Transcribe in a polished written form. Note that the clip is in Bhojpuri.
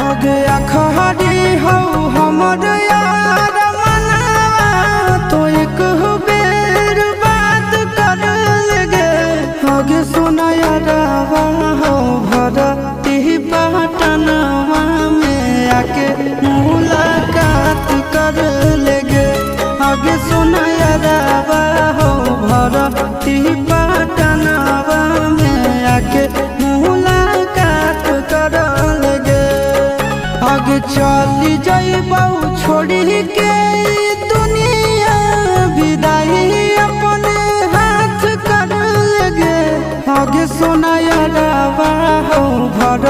आगे अखड़ी हो हमर यार मनवा तो एक बेर बात कर लगे आगे सुना यारवा हो भरती पटनवा में आके मुलाकात कर लगे आगे सुना यारवा हो भरती पटनवा में आके मुलाकात कर लगे आगे चली जाइबौ छोड़ी के दुनिया विदाई अपने हाथ कर लगे आगे सोना यारवा हो भर